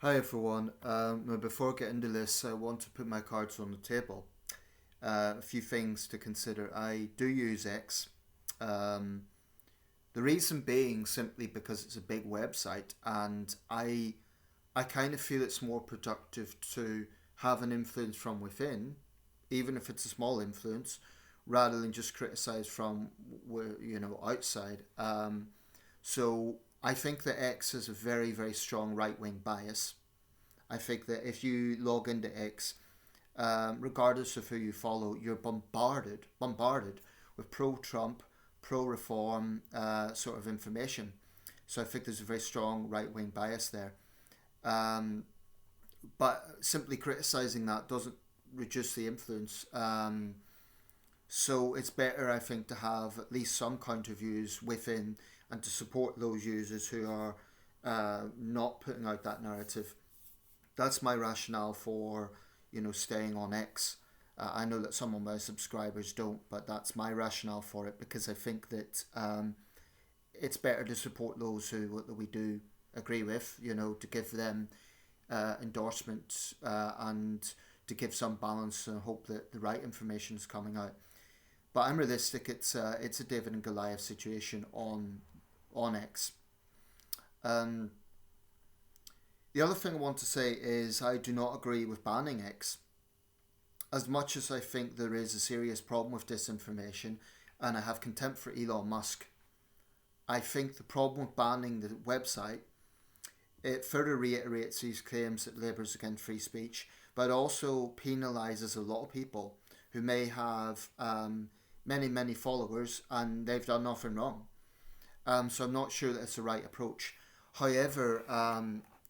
Hi everyone. Now before I get into this, I want to put my cards on the table. A few things to consider. I do use X. Um, the reason being simply because it's a big website, and I kind of feel it's more productive to have an influence from within, even if it's a small influence, rather than just criticize from outside. So I think that X has a very very strong right wing bias. I think that if you log into X, regardless of who you follow, you're bombarded with pro-Trump, pro-reform sort of information. So I think there's a very strong right-wing bias there. Um, but simply criticizing that doesn't reduce the influence. So it's better, I think, to have at least some counter views within and to support those users who are not putting out that narrative. That's my rationale for staying on X. I know that some of my subscribers don't, but that's my rationale for it because I think that it's better to support those who that we do agree with. To give them endorsements and to give some balance and hope that the right information is coming out. But I'm realistic. It's a David and Goliath situation on X. Um, the other thing I want to say is I do not agree with banning X. As much as I think there is a serious problem with disinformation and I have contempt for Elon Musk, I think the problem with banning the website, it further reiterates these claims that labours against free speech, but also penalises a lot of people who may have many followers and they've done nothing wrong. So I'm not sure that it's the right approach. However,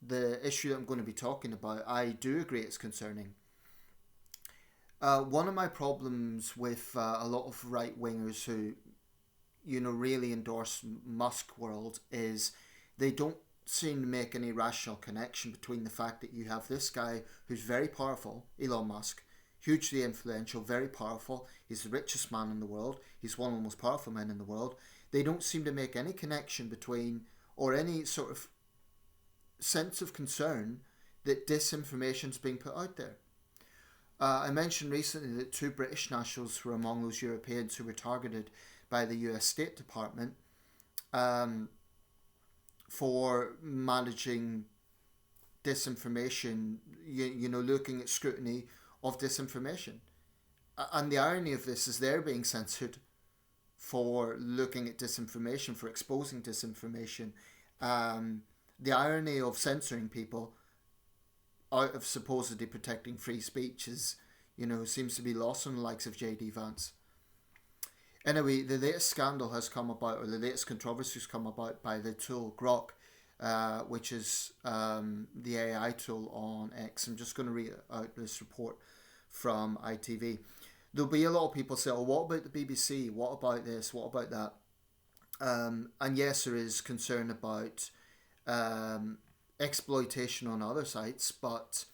the issue that I'm going to be talking about, I do agree it's concerning. One of my problems with a lot of right wingers who, really endorse Musk world is they don't seem to make any rational connection between the fact that you have this guy who's very powerful, Elon Musk, hugely influential, very powerful. He's the richest man in the world. He's one of the most powerful men in the world. They don't seem to make any connection between or any sort of sense of concern that disinformation is being put out there. I mentioned recently that two British nationals were among those Europeans who were targeted by the US State Department um, for managing disinformation, looking at scrutiny of disinformation. And the irony of this is they're being censored for looking at disinformation, for exposing disinformation. The irony of censoring people out of supposedly protecting free speech is, seems to be lost on the likes of J.D. Vance. Anyway, the latest scandal has come about, or the latest controversy has come about by the tool Grok, which is the AI tool on X. I'm just going to read out this report from ITV. There'll be a lot of people say, oh, what about the BBC? What about this? What about that? And yes, there is concern about um, exploitation on other sites, but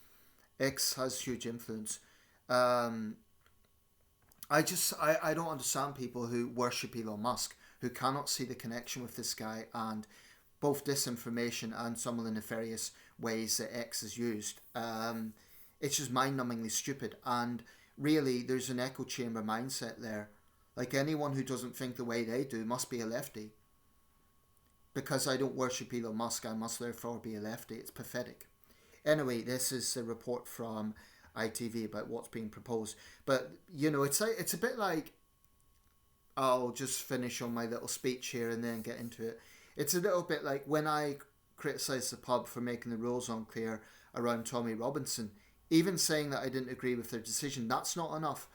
X has huge influence. Um, I don't understand people who worship Elon Musk, who cannot see the connection with this guy and both disinformation and some of the nefarious ways that X is used. It's just mind-numbingly stupid, and really, there's an echo chamber mindset there. Like anyone who doesn't think the way they do must be a lefty. Because I don't worship Elon Musk, I must therefore be a lefty. It's pathetic. Anyway, this is a report from ITV about what's being proposed. But it's a bit like I'll just finish on my little speech here and then get into it. It's a little bit like when I criticised the pub for making the rules unclear around Tommy Robinson. Even saying that I didn't agree with their decision, that's not enough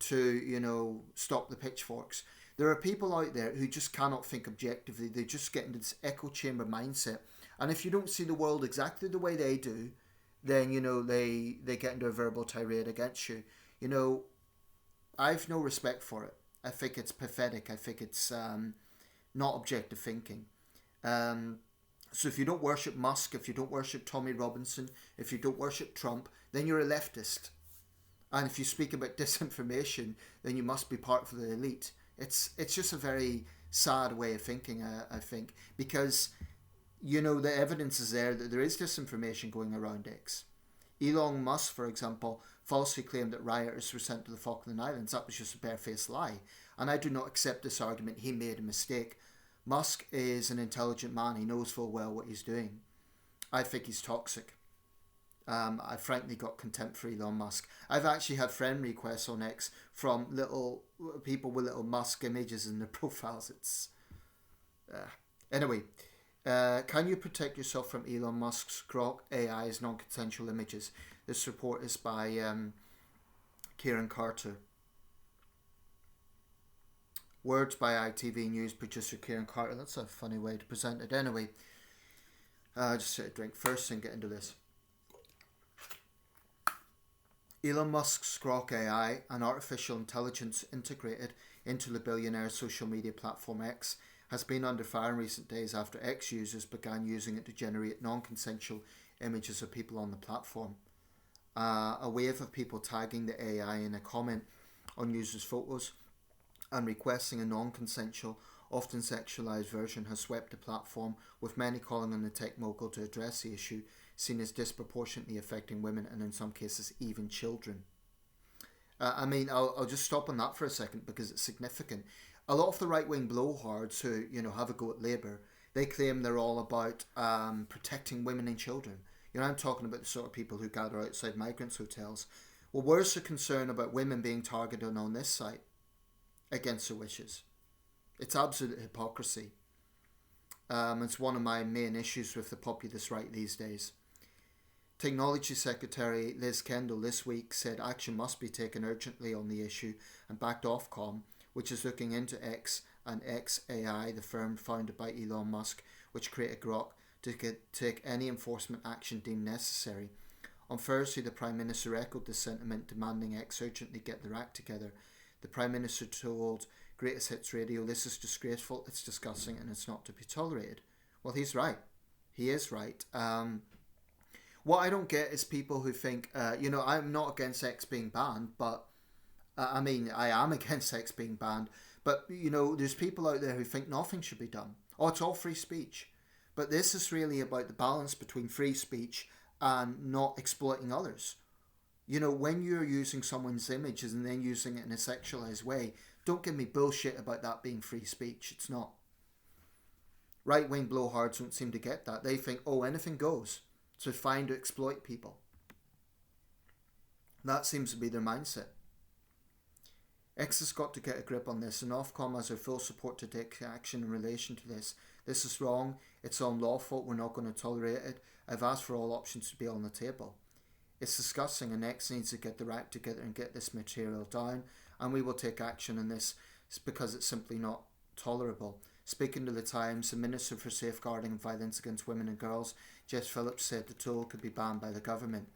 to, stop the pitchforks. There are people out there who just cannot think objectively. They just get into this echo chamber mindset. And if you don't see the world exactly the way they do, then, they get into a verbal tirade against you. I've no respect for it. I think it's pathetic. I think it's not objective thinking. Um, so if you don't worship Musk, if you don't worship Tommy Robinson, if you don't worship Trump, then you're a leftist. And if you speak about disinformation, then you must be part of the elite. It's just a very sad way of thinking, I think, because the evidence is there that there is disinformation going around X. Elon Musk, for example, falsely claimed that rioters were sent to the Falkland Islands. That was just a barefaced lie. And I do not accept this argument. He made a mistake. Musk is an intelligent man. He knows full well what he's doing. I think he's toxic. I frankly got contempt for Elon Musk. I've actually had friend requests on X from little people with little Musk images in their profiles. It's anyway. Can you protect yourself from Elon Musk's Grok AI's non-consensual images? This report is by Kieran Carter. Words by ITV News producer Kieran Carter. That's a funny way to present it. Anyway, just take a drink first and get into this. Elon Musk's Grok AI, an artificial intelligence integrated into the billionaire social media platform X, has been under fire in recent days after X users began using it to generate non-consensual images of people on the platform. A wave of people tagging the AI in a comment on users' photos and requesting a non-consensual, often sexualized version has swept the platform, with many calling on the tech mogul to address the issue, seen as disproportionately affecting women and in some cases even children. I'll just stop on that for a second because it's significant. A lot of the right-wing blowhards who, have a go at Labour, they claim they're all about protecting women and children. I'm talking about the sort of people who gather outside migrants' hotels. Well, where's the concern about women being targeted on this site against their wishes? It's absolute hypocrisy. It's one of my main issues with the populist right these days. Technology Secretary Liz Kendall this week said action must be taken urgently on the issue and backed Ofcom, which is looking into X and XAI, the firm founded by Elon Musk, which created Grok, to take any enforcement action deemed necessary. On Thursday, the Prime Minister echoed the sentiment, demanding X urgently get their act together. The Prime Minister told Greatest Hits Radio, "This is disgraceful, it's disgusting, and it's not to be tolerated." Well, he's right. He is right. What I don't get is people who think, I'm not against X being banned, but I am against X being banned, but, there's people out there who think nothing should be done. Oh, it's all free speech. But this is really about the balance between free speech and not exploiting others. When you're using someone's images and then using it in a sexualized way, don't give me bullshit about that being free speech. It's not. Right-wing blowhards don't seem to get that. They think, anything goes. So it's fine to exploit people. That seems to be their mindset. X has got to get a grip on this, and Ofcom has our full support to take action in relation to this. This is wrong. It's unlawful. We're not going to tolerate it. I've asked for all options to be on the table. It's disgusting, and X needs to get their act together and get this material down, and we will take action on this because it's simply not tolerable. Speaking to The Times, the Minister for Safeguarding and Violence Against Women and Girls, Jess Phillips, said the tool could be banned by the government.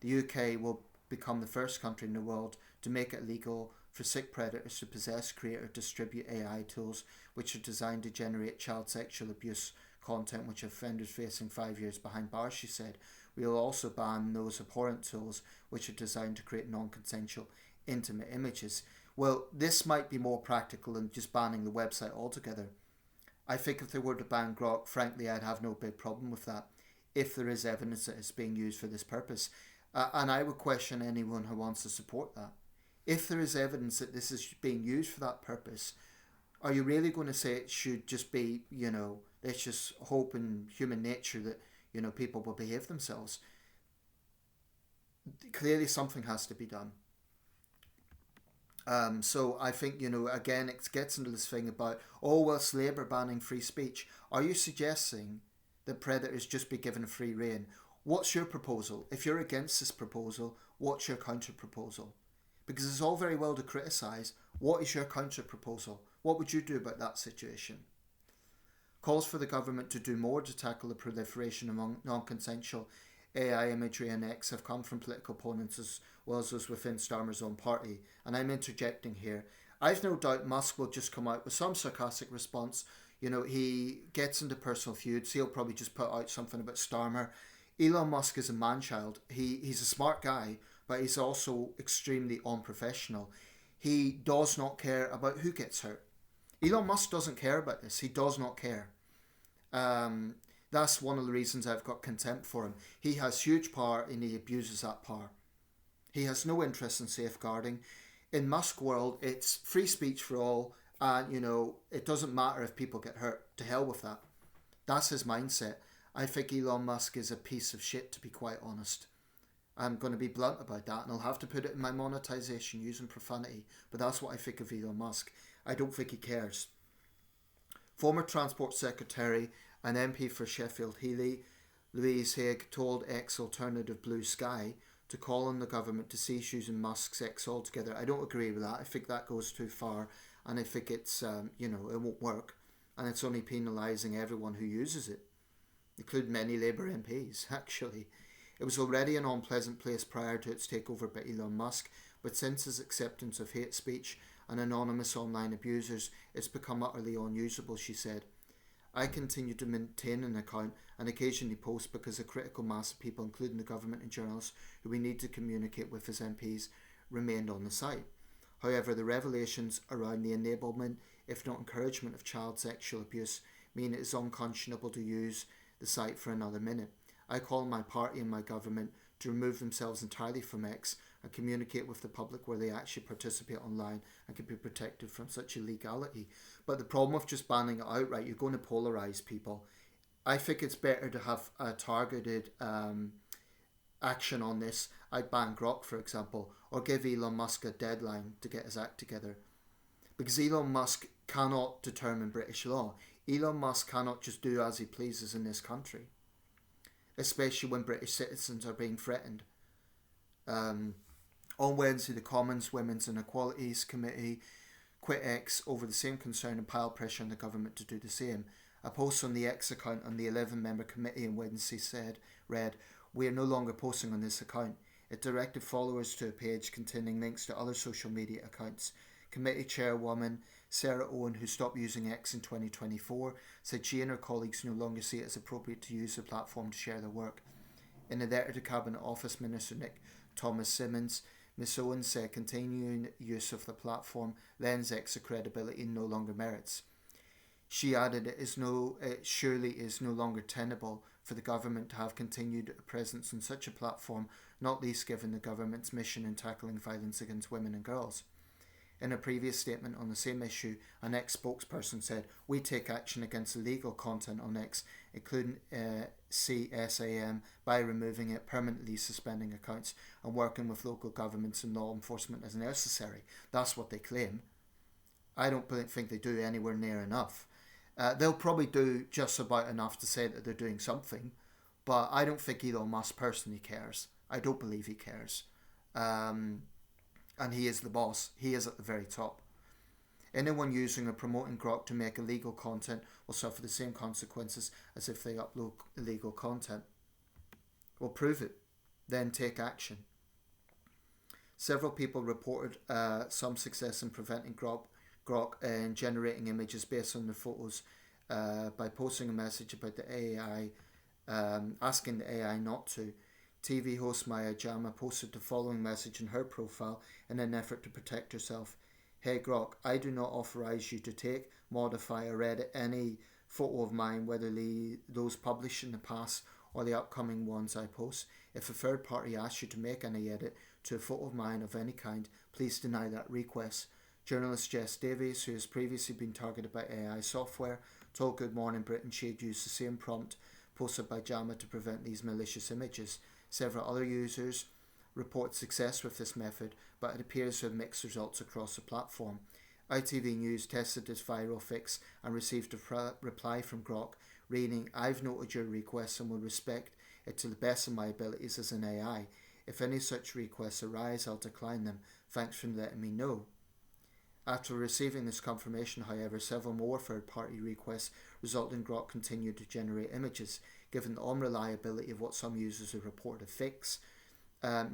The UK will become the first country in the world to make it illegal for sick predators to possess, create or distribute AI tools which are designed to generate child sexual abuse content, which offenders facing 5 years behind bars, she said. We will also ban those abhorrent tools which are designed to create non-consensual intimate images. Well, this might be more practical than just banning the website altogether. I think if they were to ban Grok, frankly, I'd have no big problem with that, if there is evidence that it's being used for this purpose. And I would question anyone who wants to support that. If there is evidence that this is being used for that purpose, are you really going to say it should just be, let's just hope in human nature that, people will behave themselves? Clearly something has to be done. So I think, again, it gets into this thing about, it's Labour banning free speech. Are you suggesting that predators just be given a free rein? What's your proposal? If you're against this proposal, what's your counter proposal? Because it's all very well to criticise. What is your counter proposal? What would you do about that situation? Calls for the government to do more to tackle the proliferation among non-consensual AI imagery and X have come from political opponents as well as those within Starmer's own party. And I'm interjecting here. I've no doubt Musk will just come out with some sarcastic response. He gets into personal feuds. He'll probably just put out something about Starmer. Elon Musk is a man-child. He's a smart guy, but he's also extremely unprofessional. He does not care about who gets hurt. Elon Musk doesn't care about this. He does not care. That's one of the reasons I've got contempt for him. He has huge power and he abuses that power. He has no interest in safeguarding. In Musk world, it's free speech for all, and it doesn't matter if people get hurt. To hell with that. That's his mindset. I think Elon Musk is a piece of shit, to be quite honest. I'm going to be blunt about that, and I'll have to put it in my monetization using profanity, but that's what I think of Elon Musk. I don't think he cares. Former Transport Secretary and MP for Sheffield Heeley, Louise Haig, told X alternative Blue Sky to call on the government to cease using Musk's X altogether. I don't agree with that. I think that goes too far, and I think it's, it won't work, and it's only penalising everyone who uses it, including many Labour MPs, actually. It was already an unpleasant place prior to its takeover by Elon Musk, but since his acceptance of hate speech and anonymous online abusers, it's become utterly unusable, she said. I continue to maintain an account and occasionally post because a critical mass of people, including the government and journalists who we need to communicate with as MPs, remained on the site. However, the revelations around the enablement, if not encouragement, of child sexual abuse mean it is unconscionable to use the site for another minute. I call on my party and my government to remove themselves entirely from X and communicate with the public where they actually participate online and can be protected from such illegality. But the problem with just banning it outright, you're going to polarise people. I think it's better to have a targeted action on this. I'd ban Grok, for example, or give Elon Musk a deadline to get his act together. Because Elon Musk cannot determine British law. Elon Musk cannot just do as he pleases in this country, especially when British citizens are being threatened. On Wednesday, the Commons Women's Inequalities Committee quit X over the same concern and piled pressure on the government to do the same. A post on the X account on the 11-member committee on Wednesday read, "We are no longer posting on this account." It directed followers to a page containing links to other social media accounts. Committee chairwoman Sarah Owen, who stopped using X in 2024, said she and her colleagues no longer see it as appropriate to use the platform to share their work. In a letter to Cabinet Office Minister Nick Thomas Symonds, Ms Owen said continuing use of the platform lends X a credibility and no longer merits. She added it surely is no longer tenable for the government to have continued a presence on such a platform, not least given the government's mission in tackling violence against women and girls. In a previous statement on the same issue, an X-spokesperson said, "We take action against illegal content on X, including CSAM, by removing it, permanently suspending accounts, and working with local governments and law enforcement as necessary." That's what they claim. I don't think they do anywhere near enough. They'll probably do just about enough to say that they're doing something, but I don't think Elon Musk personally cares. I don't believe he cares. And he is the boss. He is at the very top. Anyone using or promoting Grok to make illegal content will suffer the same consequences as if they upload illegal content. Well, prove it. Then take action. Several people reported some success in preventing Grok and generating images based on their photos by posting a message about the AI, asking the AI not to. TV host Maya Jama posted the following message in her profile in an effort to protect herself. "Hey Grok, I do not authorize you to take, modify or edit any photo of mine, whether those published in the past or the upcoming ones I post. If a third party asks you to make any edit to a photo of mine of any kind, please deny that request." Journalist Jess Davies, who has previously been targeted by AI software, told Good Morning Britain she had used the same prompt posted by Jama to prevent these malicious images. Several other users report success with this method, but it appears to have mixed results across the platform. ITV News tested this viral fix and received a reply from Grok reading, "I've noted your request and will respect it to the best of my abilities as an AI. If any such requests arise, I'll decline them. Thanks for letting me know." After receiving this confirmation, however, several more third-party requests resulted in Grok continued to generate images. Given the unreliability of what some users have reported a fix,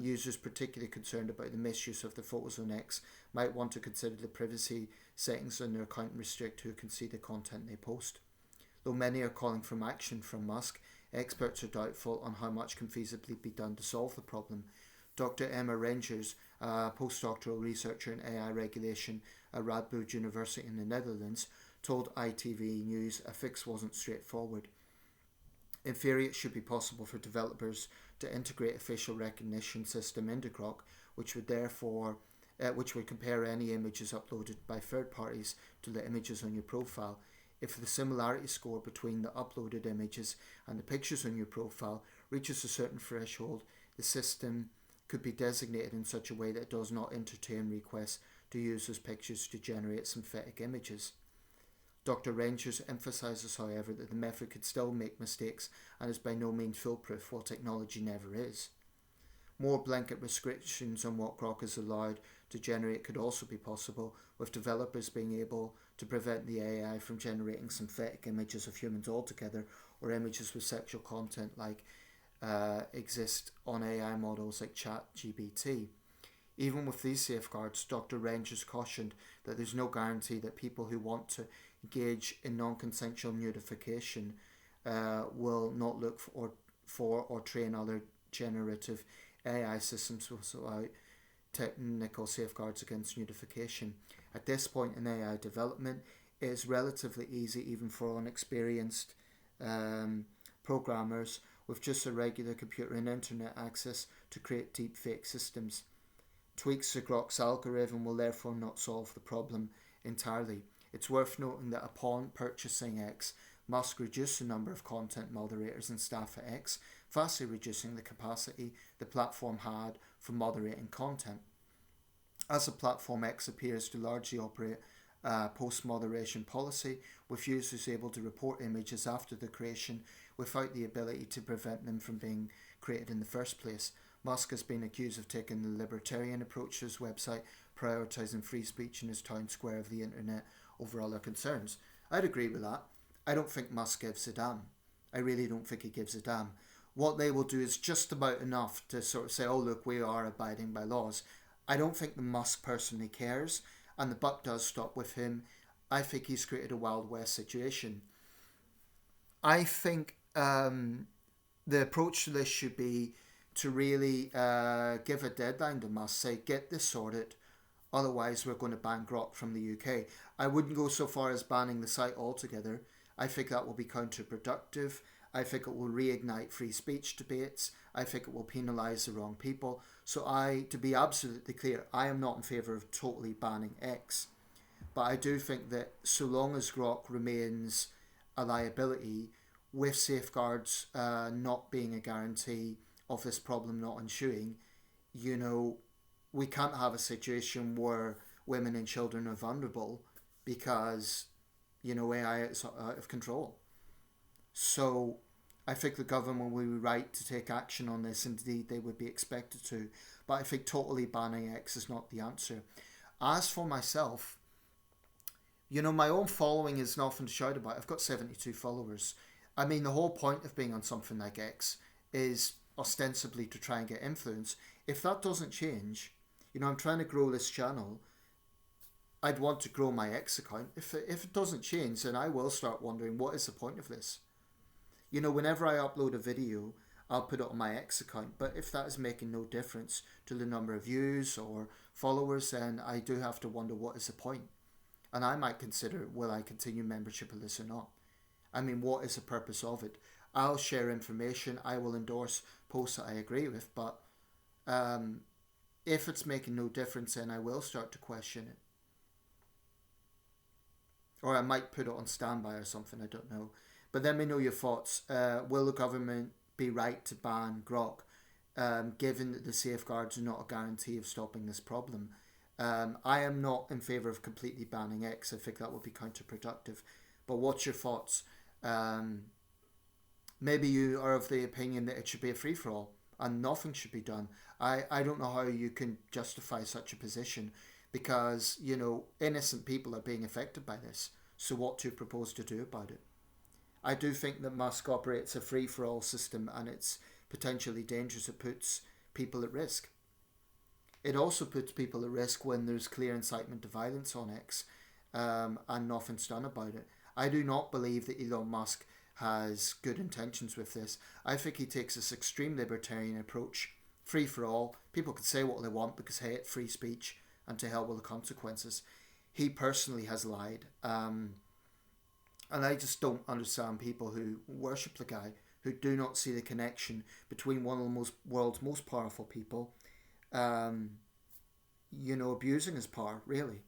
users particularly concerned about the misuse of the photos on X might want to consider the privacy settings on their account and restrict who can see the content they post. Though many are calling for action from Musk, experts are doubtful on how much can feasibly be done to solve the problem. Dr. Emma Rangers, a postdoctoral researcher in AI regulation at Radboud University in the Netherlands, told ITV News a fix wasn't straightforward. In theory, it should be possible for developers to integrate a facial recognition system into Grok, which would therefore which would compare any images uploaded by third parties to the images on your profile. If the similarity score between the uploaded images and the pictures on your profile reaches a certain threshold, the system could be designated in such a way that it does not entertain requests to use those pictures to generate synthetic images. Dr. Rangers emphasises, however, that the method could still make mistakes and is by no means foolproof, while technology never is. More blanket restrictions on what Grok is allowed to generate could also be possible, with developers being able to prevent the AI from generating synthetic images of humans altogether, or images with sexual content like exist on AI models like ChatGPT. Even with these safeguards, Dr. Rangers cautioned that there's no guarantee that people who want to engage in non-consensual nudification will not look for or train other generative AI systems without technical safeguards against nudification. At this point in AI development, it is relatively easy even for unexperienced programmers with just a regular computer and internet access to create deepfake systems. Tweaks to Grok's algorithm will therefore not solve the problem entirely. It's worth noting that upon purchasing X, Musk reduced the number of content moderators and staff at X, vastly reducing the capacity the platform had for moderating content. As a platform, X appears to largely operate a post-moderation policy, with users able to report images after the creation without the ability to prevent them from being created in the first place. Musk has been accused of taking the libertarian approach to his website, prioritising free speech in his town square of the internet over other concerns. I'd agree with that. I don't think Musk gives a damn. I really don't think he gives a damn. What they will do is just about enough to sort of say, oh look, we are abiding by laws. I don't think the Musk personally cares, and the buck does stop with him. I think he's created a Wild West situation. I think the approach to this should be to really give a deadline to Musk, say, get this sorted, otherwise we're going to ban Grok from the UK. I wouldn't go so far as banning the site altogether. I think that will be counterproductive. I think it will reignite free speech debates. I think it will penalise the wrong people. So to be absolutely clear, I am not in favour of totally banning X. But I do think that so long as Grok remains a liability, with safeguards not being a guarantee of this problem not ensuing, we can't have a situation where women and children are vulnerable because, AI is out of control. So I think the government will be right to take action on this. Indeed, they would be expected to. But I think totally banning X is not the answer. As for myself, my own following is nothing to shout about. I've got 72 followers. I mean, the whole point of being on something like X is ostensibly to try and get influence. If that doesn't change, I'm trying to grow this channel. I'd want to grow my X account. If it doesn't change, then I will start wondering, what is the point of this? Whenever I upload a video, I'll put it on my X account. But if that is making no difference to the number of views or followers, then I do have to wonder, what is the point? And I might consider, will I continue membership of this or not? I mean, what is the purpose of it? I'll share information. I will endorse posts that I agree with. But if it's making no difference, then I will start to question it. Or I might put it on standby or something, I don't know. But let me know your thoughts. Will the government be right to ban Grok, given that the safeguards are not a guarantee of stopping this problem? I am not in favour of completely banning X. I think that would be counterproductive. But what's your thoughts? Maybe you are of the opinion that it should be a free-for-all and nothing should be done. I don't know how you can justify such a position, because, innocent people are being affected by this. So what do you propose to do about it? I do think that Musk operates a free-for-all system, and it's potentially dangerous. It puts people at risk. It also puts people at risk when there's clear incitement to violence on X, and nothing's done about it. I do not believe that Elon Musk has good intentions with this. I think he takes this extreme libertarian approach, free-for-all. People can say what they want because, hey, it's free speech, and to hell with the consequences. He personally has lied. And I just don't understand people who worship the guy who do not see the connection between one of the world's most powerful people, abusing his power, really.